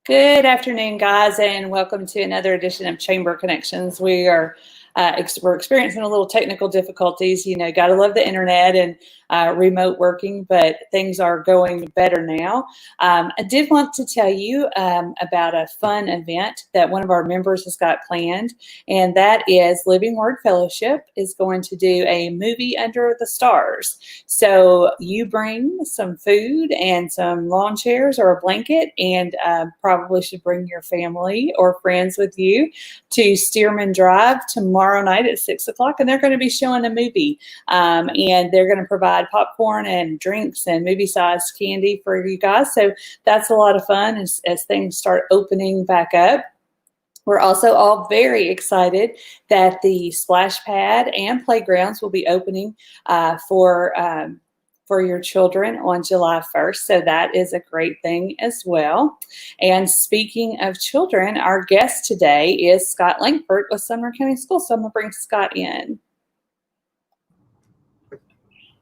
Good afternoon, guys, and welcome to another edition of Chamber Connections. We're experiencing a little technical difficulties. You know, gotta love the internet and remote working, but things are going better now. I did want to tell you about a fun event that one of our members has got planned, and that is Living Word Fellowship is going to do a movie under the stars. So you bring some food and some lawn chairs or a blanket, and probably should bring your family or friends with you to Stearman Drive tomorrow night at 6 o'clock, and they're going to be showing a movie, and they're going to provide popcorn and drinks and movie-sized candy for you guys. So that's a lot of fun as things start opening back up. We're also all very excited that the splash pad and playgrounds will be opening for your children on July 1st. So that is a great thing as well. And speaking of children, our guest today is Scott Langford with Sumner County Schools. So I'm going to bring Scott in.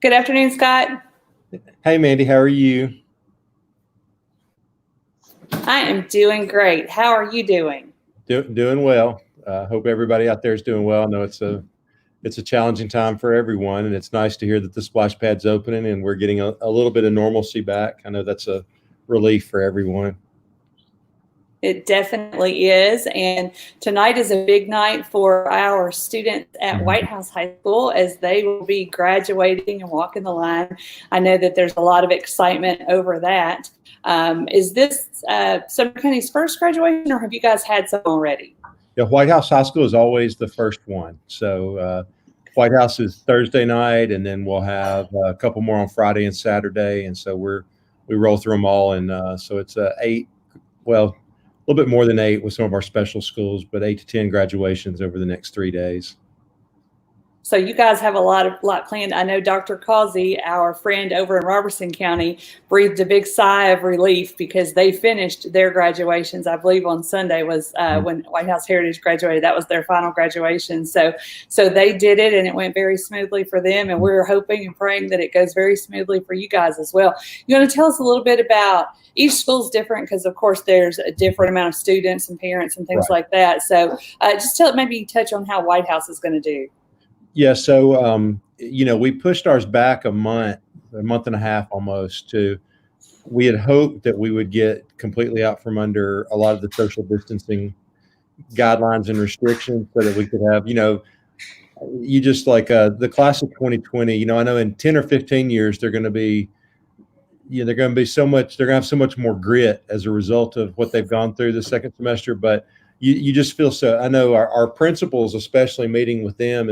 Good afternoon, Scott. Hey, Mandy, how are you? I am doing great. How are you doing? Doing well. Hope everybody out there is doing well. I know it's a challenging time for everyone, and it's nice to hear that the splash pad's opening and we're getting a little bit of normalcy back. I know that's a relief for everyone. It definitely is. And tonight is a big night for our students at White House High School as they will be graduating and walking the line. I know that there's a lot of excitement over that. Is this Sumner County's first graduation, or have you guys had some already? Yeah, White House High School is always the first one. So White House is Thursday night, and then we'll have a couple more on Friday and Saturday. And so we roll through them all. And so it's 8, well, a little bit more than 8 with some of our special schools, but 8 to 10 graduations over the next 3 days. So you guys have a lot planned. I know Dr. Causey, our friend over in Robertson County, breathed a big sigh of relief because they finished their graduations. I believe on Sunday was when White House Heritage graduated. That was their final graduation. So they did it, and it went very smoothly for them. And we're hoping and praying that it goes very smoothly for you guys as well. You want to tell us a little bit about each school's different because, of course, there's a different amount of students and parents and things like that. So just maybe touch on how White House is going to do. Yeah, so we pushed ours back a month and a half almost we had hoped that we would get completely out from under a lot of the social distancing guidelines and restrictions so that we could have, you just like the class of 2020, I know in 10 or 15 years, they're going to be so much more grit as a result of what they've gone through the second semester. But you just feel so, I know our principals, especially meeting with them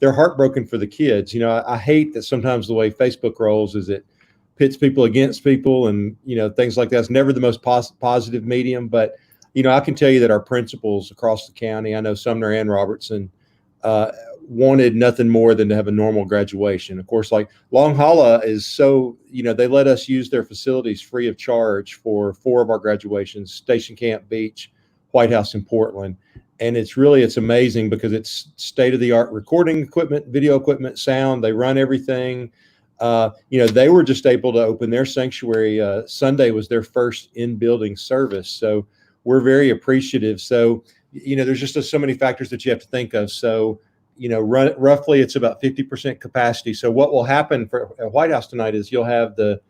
they're heartbroken for the kids. I hate that sometimes the way Facebook rolls is it pits people against people and, things like that. It's never the most positive medium. But, I can tell you that our principals across the county, I know Sumner and Robertson, wanted nothing more than to have a normal graduation. Of course, like Long Hollow is so, they let us use their facilities free of charge for 4 of our graduations, Station Camp Beach, White House, and Portland. And it's amazing because it's state-of-the-art recording equipment, video equipment, sound. They run everything. They were just able to open their sanctuary. Sunday was their first in-building service. So we're very appreciative. So, there's just so many factors that you have to think of. So, roughly it's about 50% capacity. So what will happen at White House tonight is you'll have the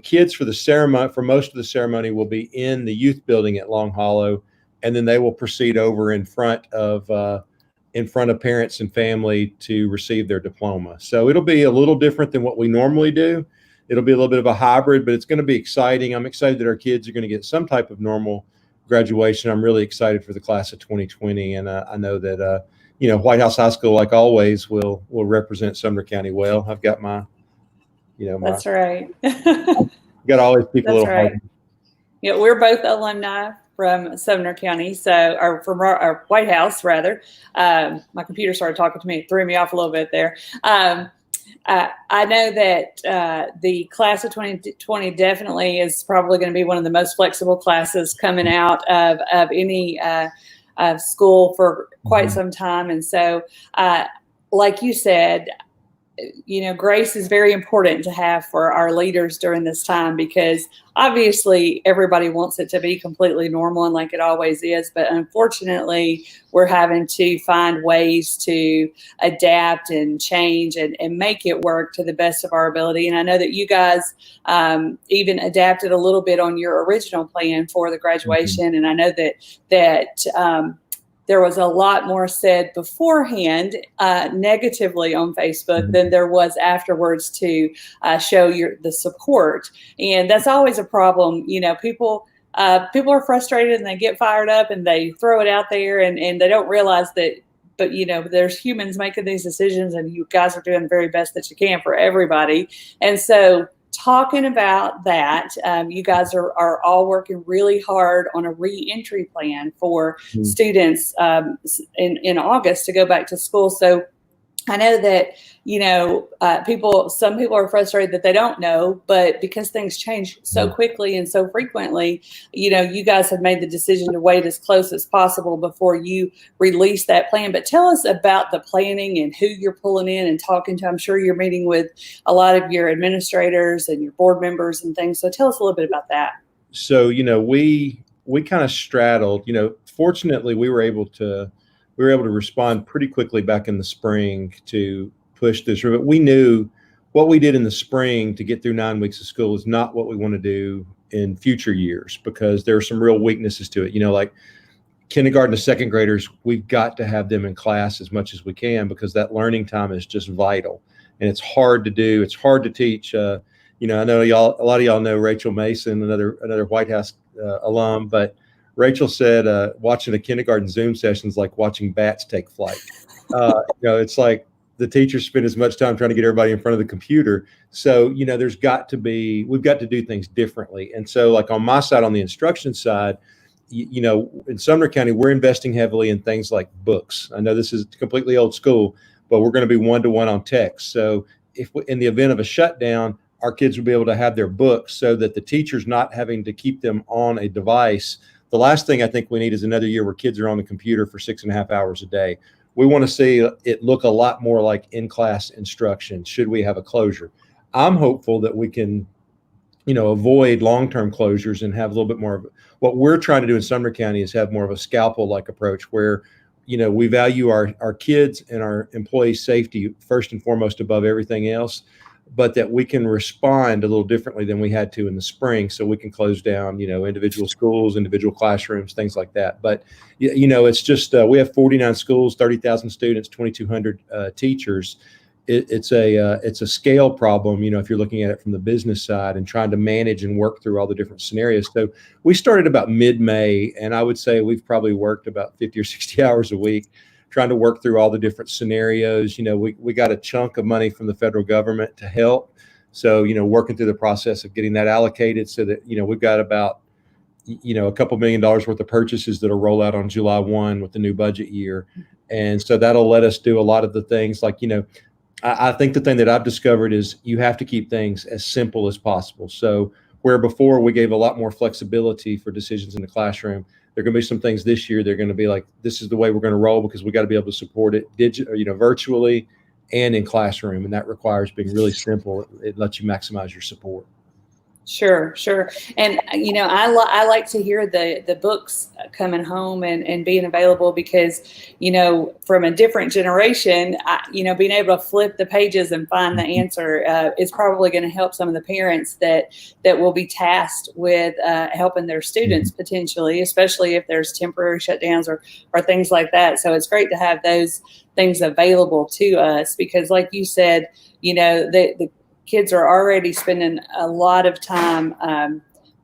kids for the ceremony, for most of the ceremony will be in the youth building at Long Hollow. And then they will proceed over in front of parents and family to receive their diploma. So it'll be a little different than what we normally do. It'll be a little bit of a hybrid, but it's going to be exciting. I'm excited that our kids are going to get some type of normal graduation. I'm really excited for the class of 2020, and I know that White House High School, like always, will represent Sumner County well. I've got my, That's right. Got to always keep a little hard. Yeah, we're both alumni from Sumner County, or from our White House, rather. My computer started talking to me. It threw me off a little bit there. I know that the class of 2020 definitely is probably going to be one of the most flexible classes coming out of any school for quite some time. And so, like you said, grace is very important to have for our leaders during this time, because obviously everybody wants it to be completely normal and like it always is. But unfortunately, we're having to find ways to adapt and change and make it work to the best of our ability. And I know that you guys even adapted a little bit on your original plan for the graduation. Mm-hmm. And I know that there was a lot more said beforehand negatively on Facebook than there was afterwards to show the support. And that's always a problem. People are frustrated and they get fired up and they throw it out there and they don't realize that, but there's humans making these decisions, and you guys are doing the very best that you can for everybody. And so talking about that, you guys are all working really hard on a reentry plan for students in August to go back to school. So I know that, some people are frustrated that they don't know, but because things change so quickly and so frequently, you guys have made the decision to wait as close as possible before you release that plan. But tell us about the planning and who you're pulling in and talking to. I'm sure you're meeting with a lot of your administrators and your board members and things. So tell us a little bit about that. So, we kind of straddled, fortunately we were able to respond pretty quickly back in the spring to push this. But we knew what we did in the spring to get through 9 weeks of school is not what we want to do in future years, because there are some real weaknesses to it. Like kindergarten to second graders, we've got to have them in class as much as we can, because that learning time is just vital. And it's hard to do. It's hard to teach. I know a lot of y'all know Rachel Mason, another White House alum, but Rachel said, watching a kindergarten Zoom session is like watching bats take flight. It's like the teachers spend as much time trying to get everybody in front of the computer. So, we've got to do things differently. And so like on my side, on the instruction side, in Sumner County, we're investing heavily in things like books. I know this is completely old school, but we're going to be one-to-one on text. So if in the event of a shutdown, our kids will be able to have their books so that the teacher's not having to keep them on a device. The last thing I think we need is another year where kids are on the computer for 6.5 hours a day. We want to see it look a lot more like in-class instruction should we have a closure. I'm hopeful that we can, avoid long-term closures and have a little bit more of what we're trying to do in Sumner County is have more of a scalpel-like approach where, we value our kids and our employees' safety first and foremost above everything else, but that we can respond a little differently than we had to in the spring. So we can close down, individual schools, individual classrooms, things like that. But, it's just, we have 49 schools, 30,000 students, 2,200 teachers. It's a scale problem, if you're looking at it from the business side and trying to manage and work through all the different scenarios. So we started about mid-May, and I would say we've probably worked about 50 or 60 hours a week trying to work through all the different scenarios. We got a chunk of money from the federal government to help. So, working through the process of getting that allocated so that, we've got about, a couple $1 million worth of purchases that'll roll out on July 1 with the new budget year. And so that'll let us do a lot of the things like, I think the thing that I've discovered is you have to keep things as simple as possible. So where before we gave a lot more flexibility for decisions in the classroom, there are going to be some things this year. They're going to be like, this is the way we're going to roll because we got to be able to support it virtually and in classroom. And that requires being really simple. It lets you maximize your support. Sure. And, I like to hear the books coming home and being available because, from a different generation, being able to flip the pages and find the answer is probably going to help some of the parents that will be tasked with helping their students potentially, especially if there's temporary shutdowns or things like that. So it's great to have those things available to us because like you said, the kids are already spending a lot of time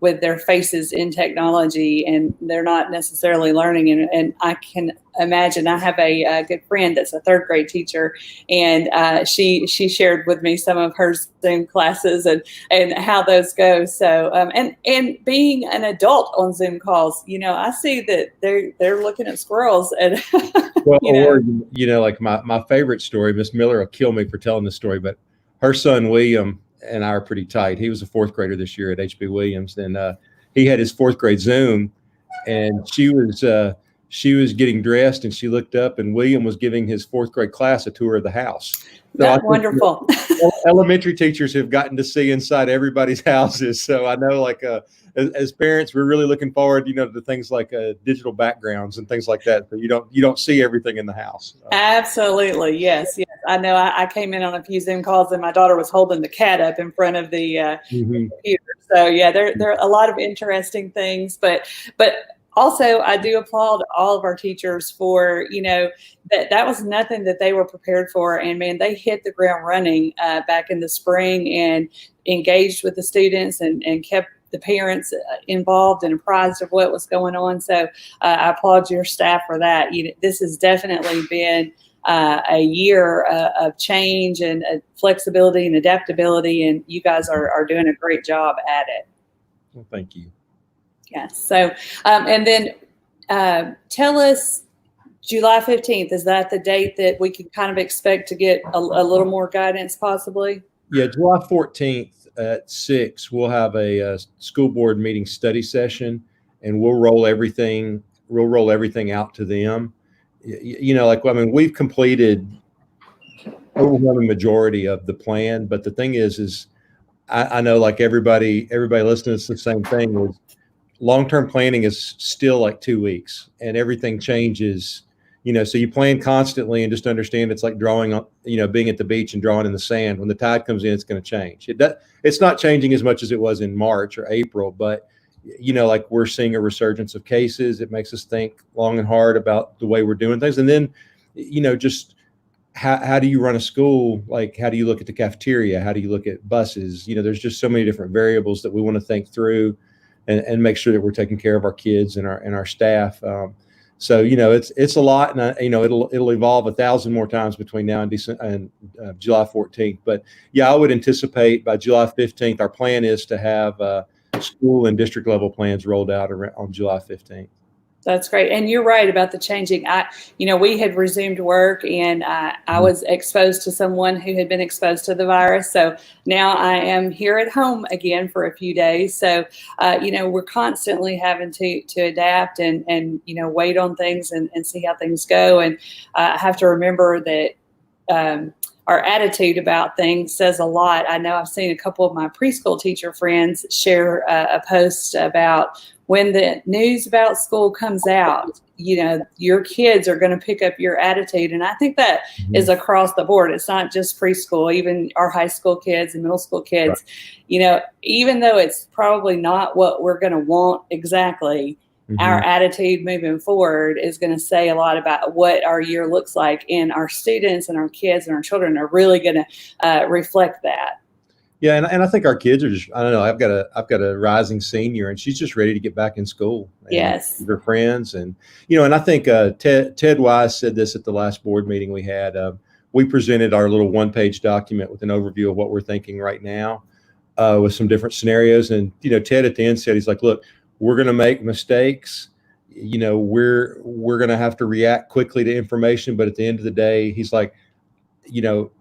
with their faces in technology and they're not necessarily learning. And I can imagine, I have a good friend that's a third grade teacher and she shared with me some of her Zoom classes and how those go. So, and being an adult on Zoom calls, I see that they're looking at squirrels and, like my favorite story, Miss Miller will kill me for telling this story, but her son, William, and I are pretty tight. He was a fourth grader this year at HB Williams. And he had his fourth grade Zoom and she was getting dressed and she looked up and William was giving his fourth grade class a tour of the house. So I That's think wonderful. elementary teachers have gotten to see inside everybody's houses. So I know, like, as parents, we're really looking forward, to things like digital backgrounds and things like that. So you don't see everything in the house. Absolutely. Yes. Yes. I know I came in on a few Zoom calls and my daughter was holding the cat up in front of the Mhm. computer. So yeah, there are a lot of interesting things, but also I do applaud all of our teachers for, that was nothing that they were prepared for. And man, they hit the ground running back in the spring and engaged with the students and kept the parents involved and apprised of what was going on. So I applaud your staff for that. This has definitely been a year of change and flexibility and adaptability, and you guys are doing a great job at it. Well, thank you. Yes. So, and then tell us, July 15th, is that the date that we can kind of expect to get a little more guidance possibly? Yeah, July 14th at 6, we'll have a school board meeting study session, and we'll roll everything out to them. We've completed overwhelming majority of the plan, but the thing is I know, like, everybody listening, it's the same thing. Is long-term planning is still like 2 weeks, and everything changes. So you plan constantly, and just understand it's like drawing on, being at the beach and drawing in the sand. When the tide comes in, it's going to change. It's not changing as much as it was in March or April, but like, we're seeing a resurgence of cases. It makes us think long and hard about the way we're doing things. And then, just how do you run a school? Like, how do you look at the cafeteria? How do you look at buses? There's just so many different variables that we want to think through and make sure that we're taking care of our kids and our staff. So it's a lot, and it'll evolve 1,000 more times between now and December and July 14th. But yeah, I would anticipate by July 15th, our plan is to have school and district level plans rolled out on July 15th. That's great. And you're right about the changing. We had resumed work, and I was exposed to someone who had been exposed to the virus. So now I am here at home again for a few days. So, we're constantly having to adapt and wait on things and see how things go. And I have to remember that our attitude about things says a lot. I know I've seen a couple of my preschool teacher friends share a post about when the news about school comes out, your kids are going to pick up your attitude. And I think that is across the board. It's not just preschool, even our high school kids and middle school kids, right. Even though it's probably not what we're going to want exactly, our attitude moving forward is going to say a lot about what our year looks like, and our students and our kids and our children are really going to reflect that. Yeah, and I think our kids are just, I don't know, I've got a rising senior, and she's just ready to get back in school. And yes. Her friends, and and I think Ted Wise said this at the last board meeting we had. We presented our little one-page document with an overview of what we're thinking right now, with some different scenarios. And Ted at the end said, he's like, look, we're going to make mistakes. We're going to have to react quickly to information, but at the end of the day, he's like,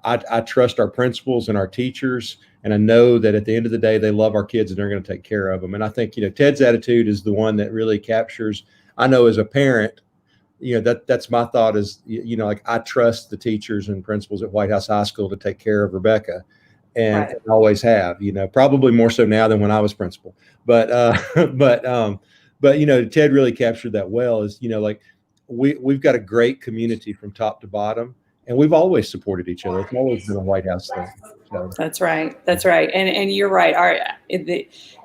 I trust our principals and our teachers, and I know that at the end of the day, they love our kids and they're going to take care of them. And I think, Ted's attitude is the one that really captures. I know as a parent, that's my thought is, like, I trust the teachers and principals at White House High School to take care of Rebecca, and right. I always have, probably more so now than when I was principal. But Ted really captured that well. Is, like, we've got a great community from top to bottom. And we've always supported each other. It's always been a White House thing. So. That's right. That's right. And you're right.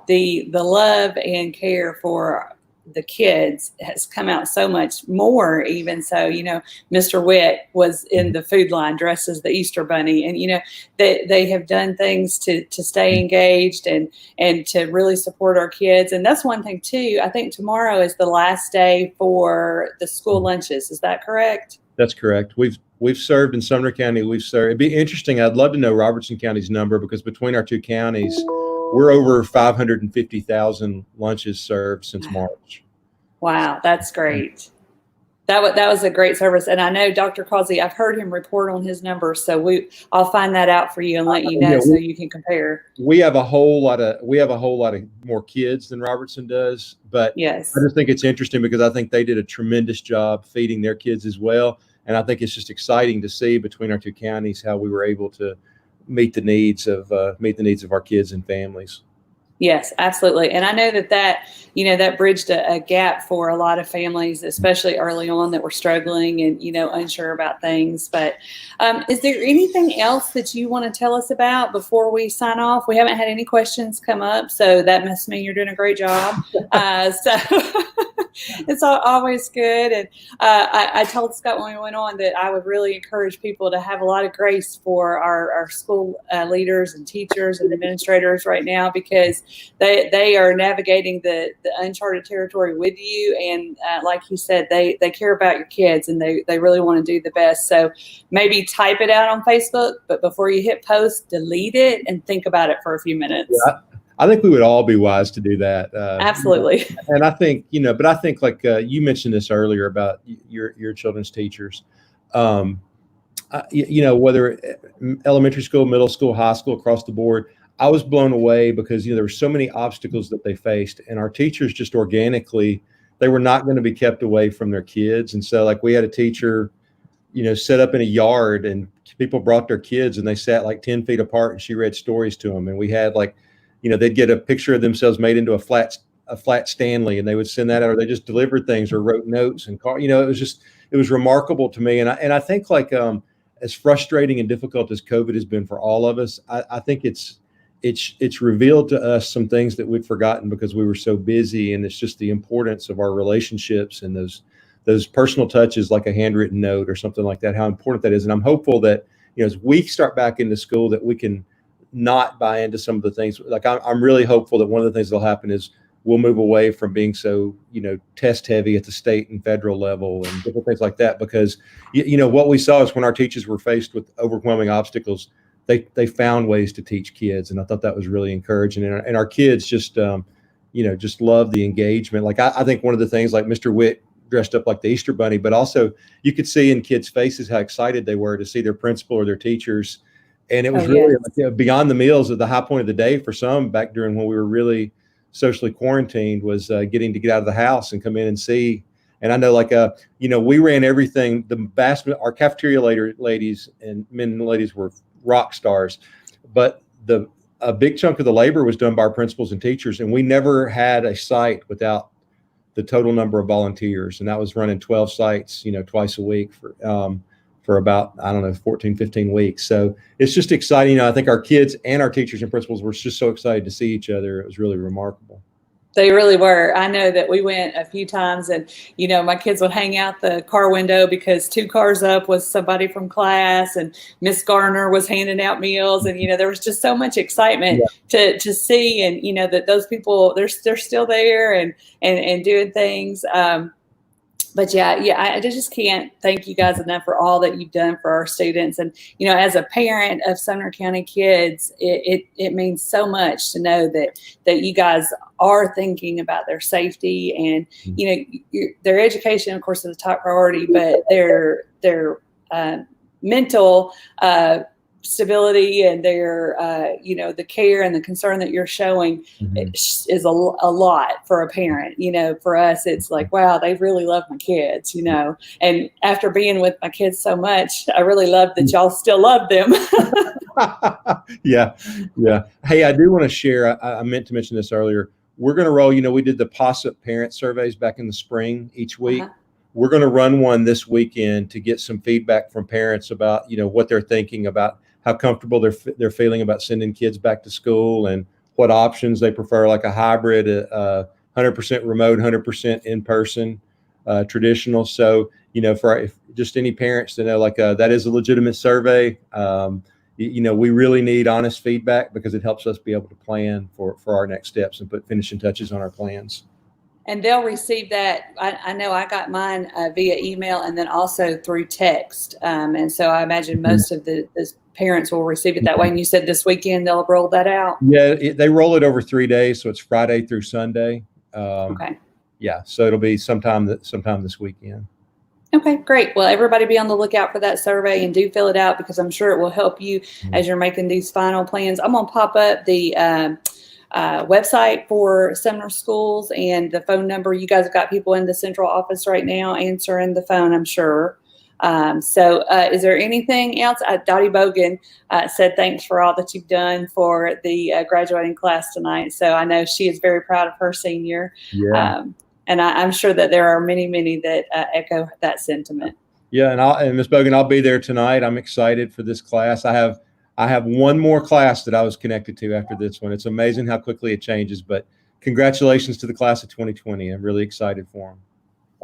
The love and care for the kids has come out so much more. Even so, Mr. Witt was in the food line dressed as the Easter Bunny, and they have done things to stay engaged and to really support our kids. And that's one thing too. I think tomorrow is the last day for the school lunches. Is that correct? That's correct. We've served in Sumner County. It'd be interesting. I'd love to know Robertson County's number, because between our two counties, we're over 550,000 lunches served since March. Wow, that's great. That was a great service. And I know Dr. Causey, I've heard him report on his numbers, so I'll find that out for you and let you know, so you can compare. We have a whole lot of more kids than Robertson does, but yes, I just think it's interesting because I think they did a tremendous job feeding their kids as well. And I think it's just exciting to see between our two counties how we were able to meet the needs of our kids and families. Yes, absolutely. And I know that bridged a gap for a lot of families, especially early on, that were struggling and, unsure about things. But is there anything else that you want to tell us about before we sign off? We haven't had any questions come up, so that must mean you're doing a great job. So it's always good. And I told Scott when we went on that I would really encourage people to have a lot of grace for our school leaders and teachers and administrators right now, because they are navigating the uncharted territory with you. And like you said, they care about your kids, and they really want to do the best. So maybe type it out on Facebook, but before you hit post, delete it and think about it for a few minutes. Yeah, I think we would all be wise to do that. Absolutely. And I think, but I think like you mentioned this earlier about your children's teachers, whether elementary school, middle school, high school, across the board, I was blown away because, there were so many obstacles that they faced, and our teachers just organically, they were not going to be kept away from their kids. And so like we had a teacher, set up in a yard, and people brought their kids and they sat like 10 feet apart, and she read stories to them. And we had like, they'd get a picture of themselves made into a flat Stanley, and they would send that out, or they just delivered things or wrote notes and it was remarkable to me. And I think like, as frustrating and difficult as COVID has been for all of us, I think it's revealed to us some things that we'd forgotten because we were so busy. And it's just the importance of our relationships and those personal touches, like a handwritten note or something like that, how important that is. And I'm hopeful that, as we start back into school, that we can not buy into some of the things. Like I'm really hopeful that one of the things that'll happen is we'll move away from being so, test heavy at the state and federal level and different things like that. Because, what we saw is when our teachers were faced with overwhelming obstacles, they found ways to teach kids. And I thought that was really encouraging. And our kids just, just love the engagement. Like I think one of the things, like Mr. Witt dressed up like the Easter Bunny, but also you could see in kids' faces how excited they were to see their principal or their teachers. And it was really like, beyond the meals, at the high point of the day for some back during when we were really socially quarantined was getting to get out of the house and come in and see. And I know like, we ran everything. Our cafeteria ladies and men and ladies were rock stars, but a big chunk of the labor was done by our principals and teachers. And we never had a site without the total number of volunteers. And that was running 12 sites, twice a week for about, 14, 15 weeks. So it's just exciting. I think our kids and our teachers and principals were just so excited to see each other. It was really remarkable. They really were. I know that we went a few times, and, my kids would hang out the car window because 2 cars up was somebody from class, and Miss Garner was handing out meals. And, there was just so much excitement to see, and, that those people, they're still there and doing things. But I just can't thank you guys enough for all that you've done for our students. And, as a parent of Sumner County kids, it means so much to know that you guys are thinking about their safety, and, their education, of course, is a top priority, but their mental stability and their, the care and the concern that you're showing is a lot for a parent. For us, it's like, wow, they really love my kids, and after being with my kids so much, I really love that y'all still love them. Yeah. Hey, I do want to share, I meant to mention this earlier. We're going to roll, we did the POSSIP parent surveys back in the spring each week. We're going to run one this weekend to get some feedback from parents about, what they're thinking about, how comfortable they're feeling about sending kids back to school, and what options they prefer, like a hybrid, 100% remote, 100% in person, traditional. So, for just any parents to know, like that is a legitimate survey. We really need honest feedback because it helps us be able to plan for our next steps and put finishing touches on our plans. And they'll receive that. I know I got mine via email and then also through text. And so I imagine most of the parents will receive it that way. And you said this weekend they'll roll that out? Yeah, they roll it over 3 days. So it's Friday through Sunday. Okay. Yeah, so it'll be sometime this weekend. Okay, great. Well, everybody be on the lookout for that survey and do fill it out, because I'm sure it will help you as you're making these final plans. I'm going to pop up the website for Sumner Schools and the phone number. You guys have got people in the central office right now answering the phone, I'm sure. Is there anything else? Dottie Bogan said thanks for all that you've done for the graduating class tonight. So I know she is very proud of her senior. Yeah. And I'm sure that there are many, many that echo that sentiment. Yeah, and Ms. Bogan, I'll be there tonight. I'm excited for this class. I have one more class that I was connected to after this one. It's amazing how quickly it changes, but congratulations to the class of 2020. I'm really excited for them.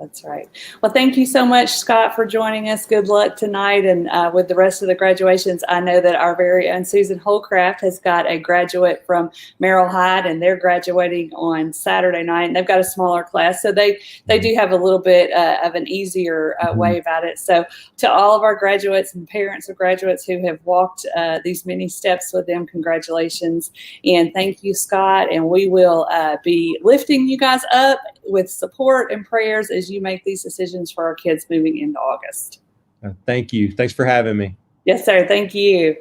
That's right. Well, thank you so much, Scott, for joining us. Good luck tonight. And with the rest of the graduations, I know that our very own Susan Holcraft has got a graduate from Merrill Hyde, and they're graduating on Saturday night. And they've got a smaller class, so they do have a little bit of an easier way about it. So to all of our graduates and parents of graduates who have walked these many steps with them, congratulations. And thank you, Scott. And we will be lifting you guys up with support and prayers as you make these decisions for our kids moving into August. Thank you. Thanks for having me. Yes, sir. Thank you.